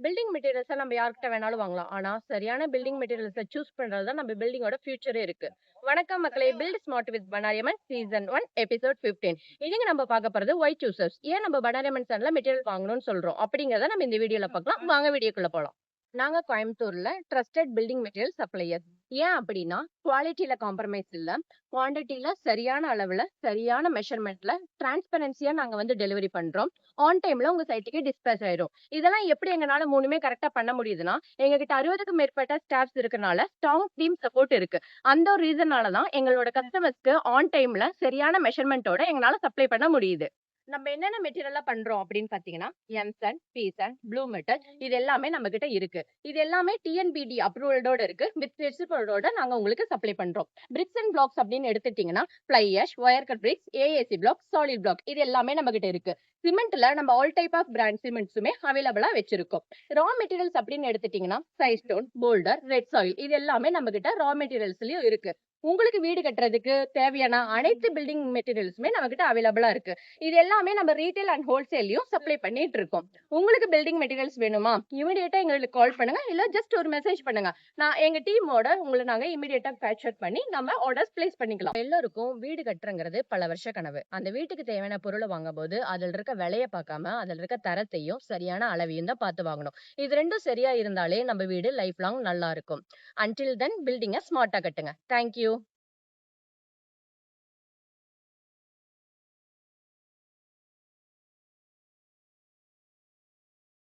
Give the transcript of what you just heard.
Building மெட்டீரியல்ஸ நம்ம யார்கிட்ட வேணாலும் வாங்கலாம். ஆனா, சரியான பில்டிங் மெட்டீரியல்ஸ சூஸ் பண்றது தான் நம்ம பில்டிங்கோட ஃபியூச்சரே இருக்கு. வணக்கம் மக்களே! Build smart with Banariamman season 1 episode 15. இன்னைக்கு நம்ம பார்க்க போறது ஒய் சூசர்ஸ். ஏன் நம்ம பனாரியம்மன் சேனல்ல மெட்டீரியல் வாங்கணும்னு சொல்றோம்? அப்படிங்கிறத நம்ம இந்த வீடியோல பார்க்கலாம். வாங்க வீடியோக்குள்ள போலாம். நாங்க கோயம்புத்தூர்ல ட்ரஸ்டட் பில்டிங் மெட்டீரியல் சப்ளையர். ஏன் அப்படின்னா, குவாலிட்டில காம்ப்ரமைஸ் இல்ல. குவான்டிட்டில சரியான அளவுல, சரியான மெஷர்மென்ட்ல, டிரான்ஸ்பரன்சியா நாங்க டெலிவரி பண்றோம். ஆன் டைம்ல உங்க சைட்டுக்கு டிஸ்பேச் ஆயிரும். இதெல்லாம் எப்படி எங்கனால 3மே கரெக்ட்டா பண்ண முடியுதுன்னா, எங்ககிட்ட 60க்கும் மேற்பட்ட ஸ்டாஃப்ஸ் இருக்கனால, ஸ்ட்ராங் டீம் சப்போர்ட் இருக்கு. அந்த ஒரு ரீசனால தான் எங்களோட கஸ்டமர்ஸ்க்கு ஆன் டைம்ல சரியான மெஷர்மென்ட்டோட எங்கனால சப்ளை பண்ண முடியுது. நம்ம என்னென்ன மெட்டீரியலா பண்றோம் அப்படின்னு பாத்தீங்கன்னா, எம்சாண்ட், பீசாண்ட், ப்ளூ மெட்டல் இது எல்லாமே நம்ம கிட்ட இருக்கு. இது எல்லாமே டிஎன்பிடி அப்ரூவல்டோட இருக்கு. வித் பிரின்சிபலோட நாங்க உங்களுக்கு சப்ளை பண்றோம். பிரிக்ஸ் அண்ட் பிளாக்ஸ் அப்படின்னு எடுத்துட்டீங்கன்னா, fly ash, wire cut BRICS, AAC black, solid block இது எல்லாமே நம்ம கிட்ட இருக்கு. சிமெண்ட்ல நம்ம ஆல் டைப் ஆஃப் பிராண்ட் சிமெண்ட்ஸுமே அவைலபிளா வச்சிருக்கோம். ரா மெட்டீரியல்ஸ் அப்படின்னு எடுத்துட்டீங்கன்னா, size stone, folder, red soil இது எல்லாமே நம்ம கிட்ட ரா மெட்டீரியல்ஸ்லயும் இருக்கு. உங்களுக்கு வீடு கட்டுறதுக்கு தேவையான அனைத்து பில்டிங் மெட்டீரியல்ஸுமே நம்ம கிட்ட அவைலபிளா இருக்கு. இது எல்லாமே நம்ம ரீட்டைல் அண்ட் ஹோல்சேல்லயும் சப்ளை பண்ணிட்டு இருக்கோம். உங்களுக்கு பில்டிங் மெட்டீரியல்ஸ் வேணுமா? இமிடியேட்டா எங்களுக்கு கால் பண்ணுங்க. இல்ல ஜஸ்ட் ஒரு மெசேஜ் பண்ணுங்க. எங்க டீமோட உங்களை நாங்க இமிடியேட்டா கேட்ச் பண்ணி நம்ம ஆர்டர்ஸ் பிளேஸ் பண்ணிக்கலாம். எல்லாருக்கும் வீடு கட்டுறங்கிறது பல வருஷ கனவு. அந்த வீட்டுக்கு தேவையான பொருளை வாங்கும்போது அதில் இருக்க விலையை பார்க்காம அதில் இருக்க தரத்தையும் சரியான அளவையும் தான் பார்த்து வாங்கணும். இது ரெண்டும் சரியா இருந்தாலே நம்ம வீடு லைஃப் லாங் நல்லா இருக்கும். அன்டில் தென் பில்டிங்கை ஸ்மார்ட்டா கட்டுங்க. தேங்க்யூ.